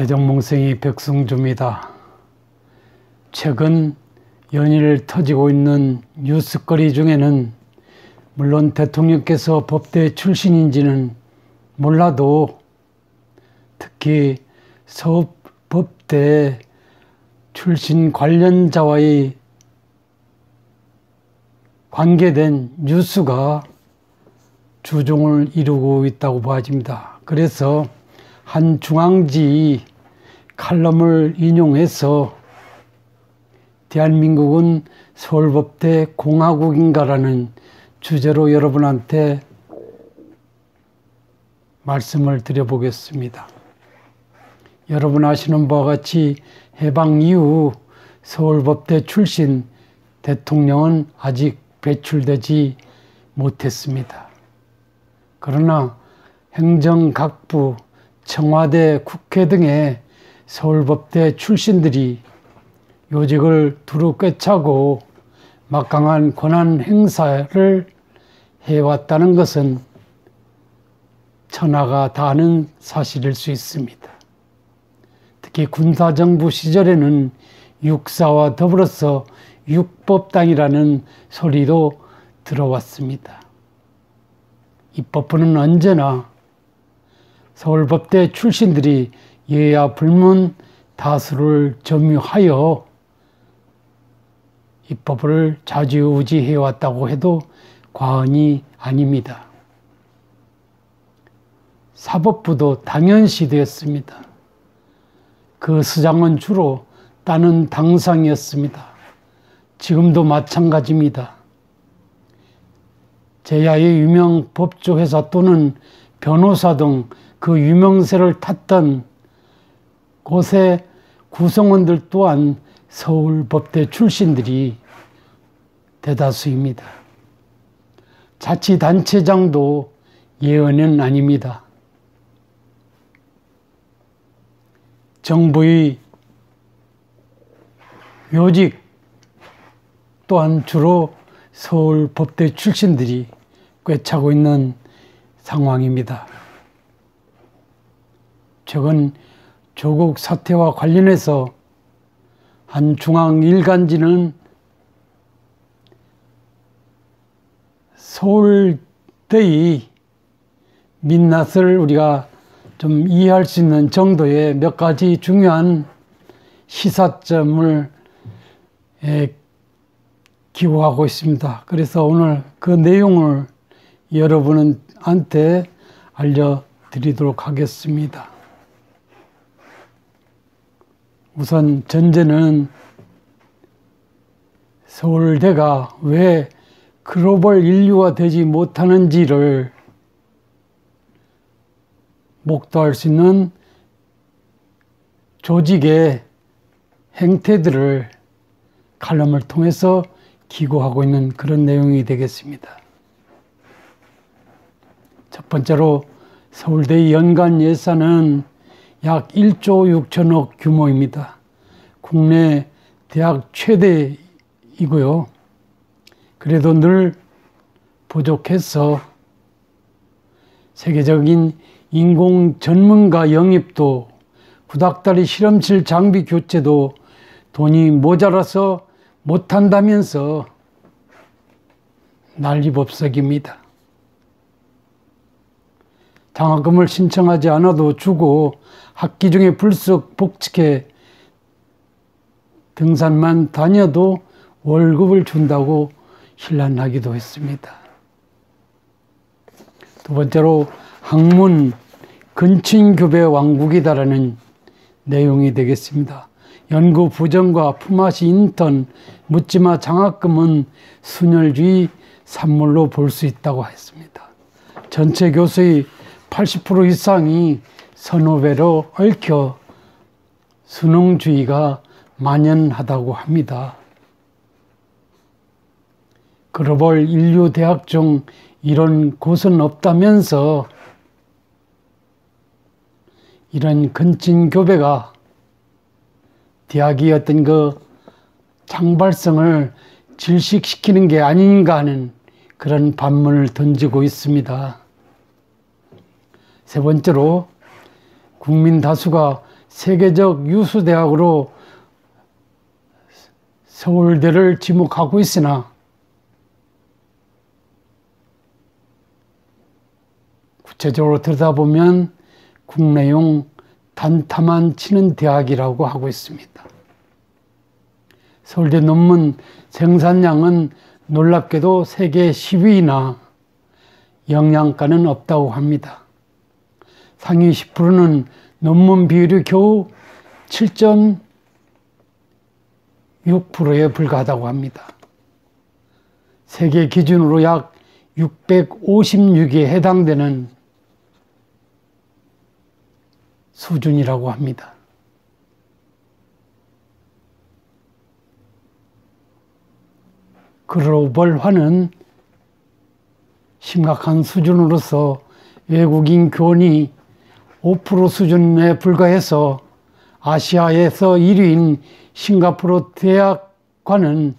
대정몽생이 백승주입니다. 최근 연일 터지고 있는 뉴스거리 중에는 물론 대통령께서 법대 출신인지는 몰라도 특히 서울법대 출신 관련자와의 관계된 뉴스가 주종을 이루고 있다고 봐집니다. 그래서 한 중앙지 칼럼을 인용해서 대한민국은 서울법대 공화국인가라는 주제로 여러분한테 말씀을 드려보겠습니다. 여러분 아시는 바와 같이 해방 이후 서울법대 출신 대통령은 아직 배출되지 못했습니다. 그러나 행정각부, 청와대, 국회 등의 서울법대 출신들이 요직을 두루 꿰차고 막강한 권한 행사를 해왔다는 것은 천하가 다 아는 사실일 수 있습니다. 특히 군사정부 시절에는 육사와 더불어서 육법당이라는 소리도 들어왔습니다. 입법부는 언제나 서울법대 출신들이 여야 불문 다수를 점유하여 입법을 좌지우지해왔다고 해도 과언이 아닙니다. 사법부도 당연시되었습니다. 그 수장은 주로 따는 당상이었습니다. 지금도 마찬가지입니다. 제야의 유명 법조회사 또는 변호사 등 그 유명세를 탔던 곳의 구성원들 또한 서울법대 출신들이 대다수입니다. 자치단체장도 예언은 아닙니다. 정부의 요직 또한 주로 서울법대 출신들이 꿰차고 있는 상황입니다. 최근 조국 사태와 관련해서 한 중앙일간지는 서울대의 민낯을 우리가 좀 이해할 수 있는 정도의 몇 가지 중요한 시사점을 기고하고 있습니다. 그래서 오늘 그 내용을 여러분한테 알려드리도록 하겠습니다. 우선 전제는 서울대가 왜 글로벌 인류가 되지 못하는지를 목도할 수 있는 조직의 행태들을 칼럼을 통해서 기고하고 있는 그런 내용이 되겠습니다. 첫 번째로 서울대의 연간 예산은 약 1조 6천억 규모입니다. 국내 대학 최대이고요. 그래도 늘 부족해서 세계적인 인공 전문가 영입도, 구닥다리 실험실 장비 교체도 돈이 모자라서 못한다면서 난리법석입니다. 장학금을 신청하지 않아도 주고 학기 중에 불쑥 복직해 등산만 다녀도 월급을 준다고 신란하기도 했습니다. 두 번째로 학문 근친교배 왕국이다라는 내용이 되겠습니다. 연구 부정과 품앗이 인턴, 묻지마 장학금은 순혈주의 산물로 볼 수 있다고 했습니다. 전체 교수의 80% 이상이 선후배로 얽혀 수능주의가 만연하다고 합니다. 글로벌 인류 대학 중 이런 곳은 없다면서 이런 근친교배가 대학이 어떤 그 장발성을 질식시키는 게 아닌가 하는 그런 반문을 던지고 있습니다. 세 번째로 국민 다수가 세계적 유수대학으로 서울대를 지목하고 있으나 구체적으로 들여다보면 국내용 단타만 치는 대학이라고 하고 있습니다. 서울대 논문 생산량은 놀랍게도 세계 10위이나 영양가는 없다고 합니다. 상위 10%는 논문 비율이 겨우 7.6%에 불과하다고 합니다. 세계 기준으로 약 656에 해당되는 수준이라고 합니다. 글로벌화는 심각한 수준으로서 외국인 교원이 5% 수준에 불과해서 아시아에서 1위인 싱가포르 대학과는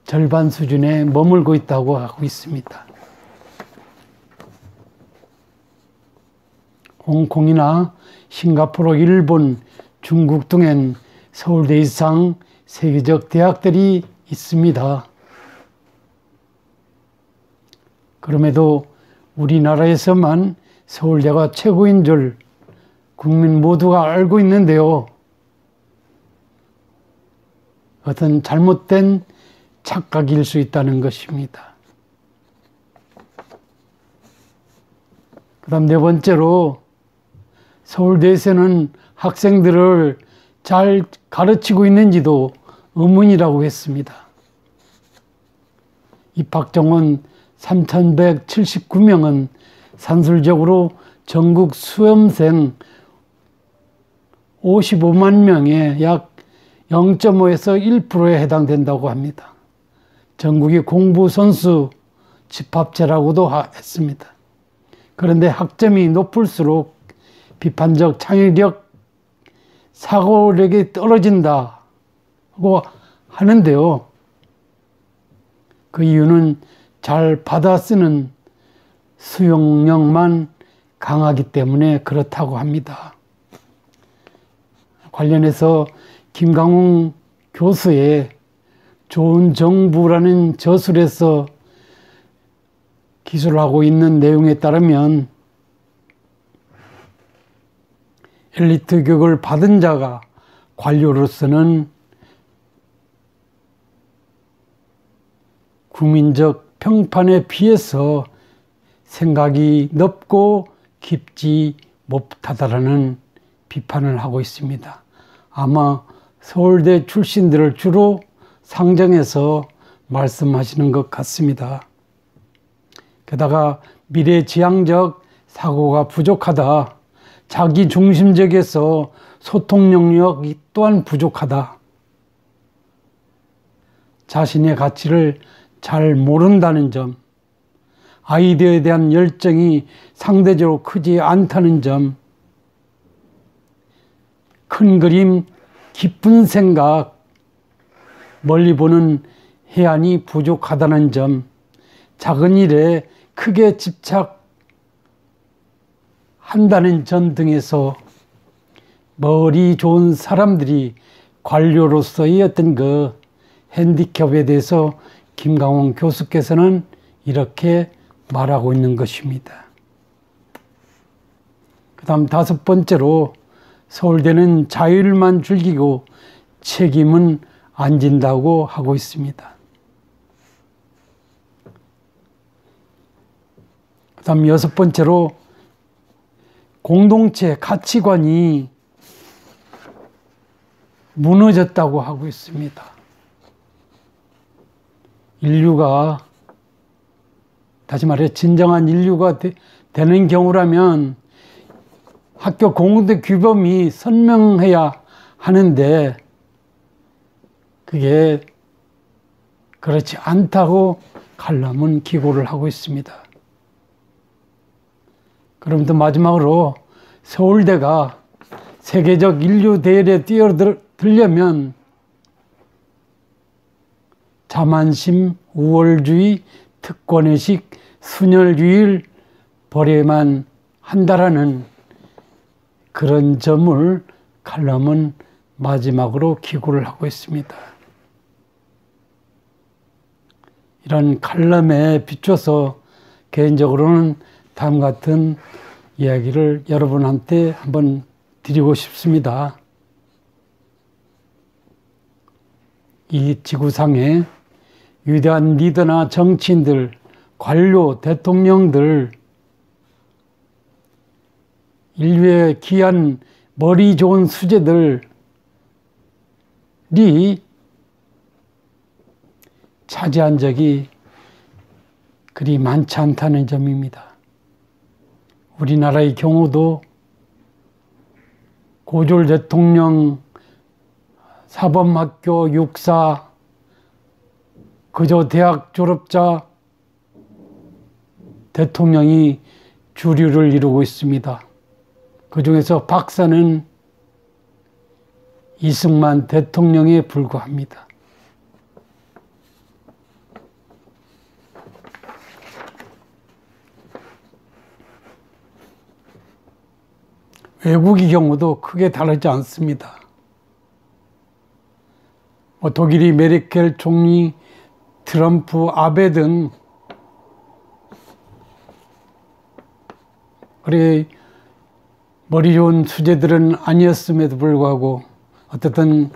절반 수준에 머물고 있다고 하고 있습니다. 홍콩이나 싱가포르, 일본, 중국 등엔 서울대 이상 세계적 대학들이 있습니다. 그럼에도 우리나라에서만 서울대가 최고인 줄 국민 모두가 알고 있는데요. 어떤 잘못된 착각일 수 있다는 것입니다. 그 다음 네 번째로 서울대에서는 학생들을 잘 가르치고 있는지도 의문이라고 했습니다. 입학정원 3,179명은 산술적으로 전국 수험생 55만 명의 약 0.5에서 1%에 해당된다고 합니다. 전국이 공부선수 집합제라고도 했습니다. 그런데 학점이 높을수록 비판적 창의력, 사고력이 떨어진다고 하는데요. 그 이유는 잘 받아쓰는 수용력만 강하기 때문에 그렇다고 합니다. 관련해서 김강웅 교수의 좋은 정부라는 저술에서 기술하고 있는 내용에 따르면 엘리트 교육을 받은 자가 관료로서는 국민적 평판에 비해서 생각이 넓고 깊지 못하다라는 비판을 하고 있습니다. 아마 서울대 출신들을 주로 상정해서 말씀하시는 것 같습니다. 게다가 미래지향적 사고가 부족하다, 자기 중심적에서 소통 능력이 또한 부족하다, 자신의 가치를 잘 모른다는 점, 아이디어에 대한 열정이 상대적으로 크지 않다는 점, 큰 그림, 깊은 생각, 멀리 보는 해안이 부족하다는 점, 작은 일에 크게 집착한다는 점 등에서 머리 좋은 사람들이 관료로서의 어떤 그 핸디캡에 대해서 김강웅 교수께서는 이렇게 말하고 있는 것입니다. 그 다음 다섯 번째로 서울대는 자율만 즐기고 책임은 안 진다고 하고 있습니다. 그 다음 여섯 번째로 공동체 가치관이 무너졌다고 하고 있습니다. 인류가, 다시 말해 진정한 인류가 되는 경우라면 학교 공동체 규범이 선명해야 하는데 그게 그렇지 않다고 칼럼은 기고를 하고 있습니다. 그럼 또 마지막으로 서울대가 세계적 인류 대열에 뛰어들려면 자만심, 우월주의, 특권의식, 순혈주의를 버려야만 한다라는 그런 점을 칼럼은 마지막으로 기고를 하고 있습니다. 이런 칼럼에 비춰서 개인적으로는 다음 같은 이야기를 여러분한테 한번 드리고 싶습니다. 이 지구상에 위대한 리더나 정치인들, 관료, 대통령들, 인류의 귀한 머리 좋은 수재들이 차지한 적이 그리 많지 않다는 점입니다. 우리나라의 경우도 고졸 대통령, 사범학교 육사, 그저 대학 졸업자 대통령이 주류를 이루고 있습니다. 그 중에서 박사는 이승만 대통령에 불과합니다. 외국의 경우도 크게 다르지 않습니다. 독일이 메르켈 총리, 트럼프, 아베 등 그래 머리 좋은 수재들은 아니었음에도 불구하고 어쨌든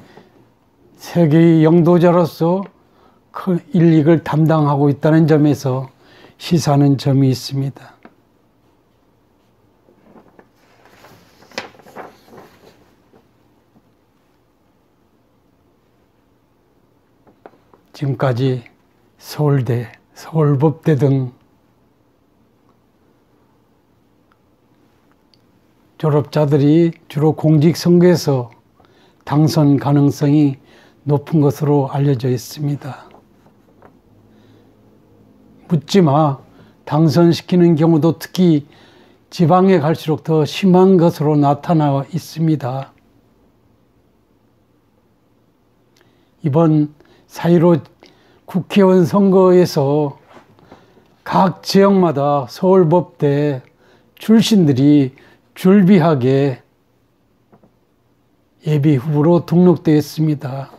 세계의 영도자로서 큰 일익을 담당하고 있다는 점에서 시사하는 점이 있습니다. 지금까지 서울대, 서울법대 등 졸업자들이 주로 공직선거에서 당선 가능성이 높은 것으로 알려져 있습니다. 묻지마 당선시키는 경우도 특히 지방에 갈수록 더 심한 것으로 나타나 있습니다. 이번 4.15 국회의원 선거에서 각 지역마다 서울법대 출신들이 줄비하게 예비후보로 등록되어 있습니다.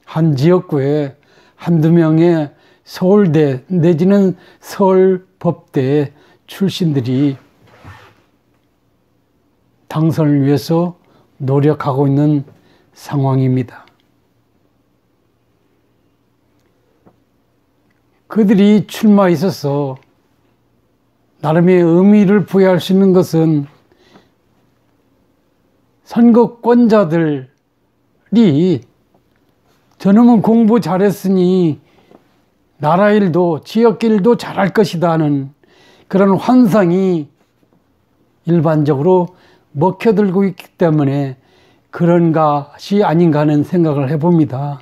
한 지역구에 한두 명의 서울대 내지는 서울법대 출신들이 당선을 위해서 노력하고 있는 상황입니다. 그들이 출마에 있어서 나름의 의미를 부여할 수 있는 것은 선거권자들이 저놈은 공부 잘했으니 나라 일도 지역 일도 잘할 것이다 하는 그런 환상이 일반적으로 먹혀들고 있기 때문에 그런 것이 아닌가 하는 생각을 해봅니다.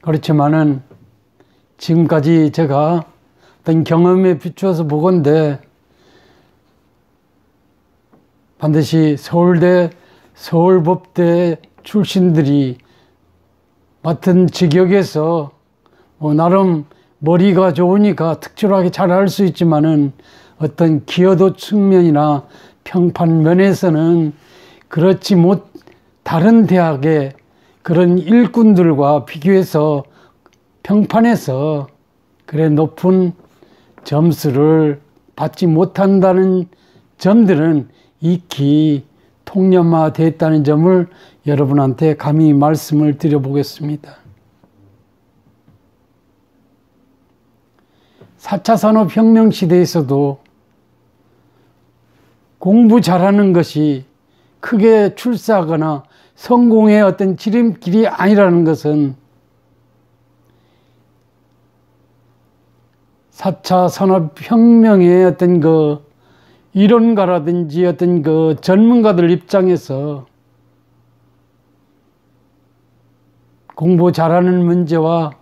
그렇지만은 지금까지 제가 어떤 경험에 비추어서 보건대 반드시 서울대, 서울법대 출신들이 맡은 직역에서 나름 머리가 좋으니까 특출하게 잘할 수 있지만은 어떤 기여도 측면이나 평판 면에서는 그렇지 다른 대학의 그런 일꾼들과 비교해서 평판에서 그래 높은 점수를 받지 못한다는 점들은 익히 통념화되었다는 점을 여러분한테 감히 말씀을 드려보겠습니다. 4차 산업혁명 시대에서도 공부 잘하는 것이 크게 출세하거나 성공의 어떤 지름길이 아니라는 것은 4차 산업혁명의 어떤 이론가라든지 어떤 전문가들 입장에서 공부 잘하는 문제와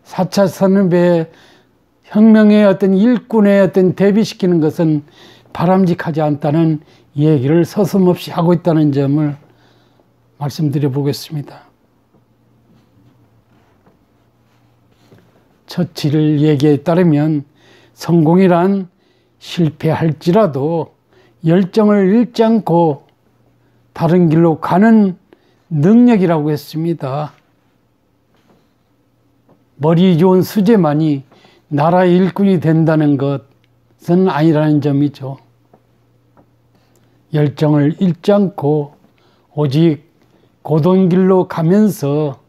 4차 산업의 혁명의 어떤 일꾼의 어떤 대비시키는 것은 바람직하지 않다는 얘기를 서슴없이 하고 있다는 점을 말씀드려 보겠습니다. 처칠 얘기에 따르면 성공이란 실패할지라도 열정을 잃지 않고 다른 길로 가는 능력이라고 했습니다. 머리 좋은 수재만이 나라의 일꾼이 된다는 것은 아니라는 점이죠. 열정을 잃지 않고 오직 고돈길로 가면서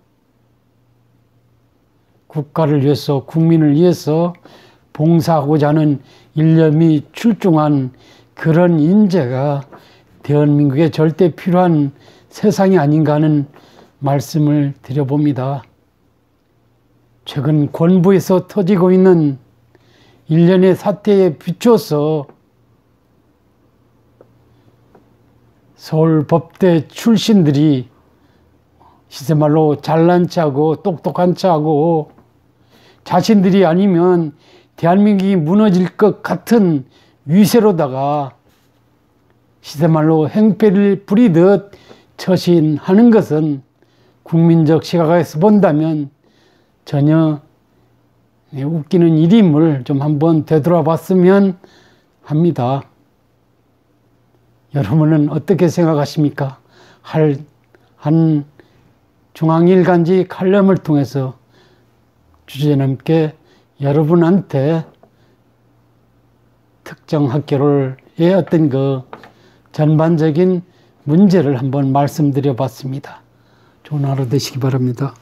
국가를 위해서 국민을 위해서 봉사하고자 하는 일념이 출중한 그런 인재가 대한민국에 절대 필요한 세상이 아닌가 하는 말씀을 드려봅니다. 최근 권부에서 터지고 있는 일련의 사태에 비춰서 서울법대 출신들이 시세말로 잘난 체하고 똑똑한 체하고 자신들이 아니면 대한민국이 무너질 것 같은 위세로다가 시세말로 행패를 부리듯 처신하는 것은 국민적 시각에서 본다면 전혀 웃기는 일임을 좀 한번 되돌아봤으면 합니다. 여러분은 어떻게 생각하십니까? 한 중앙일간지 칼럼을 통해서 주제넘게 여러분한테 특정 학교의 어떤 그 전반적인 문제를 한번 말씀드려 봤습니다. 좋은 하루 되시기 바랍니다.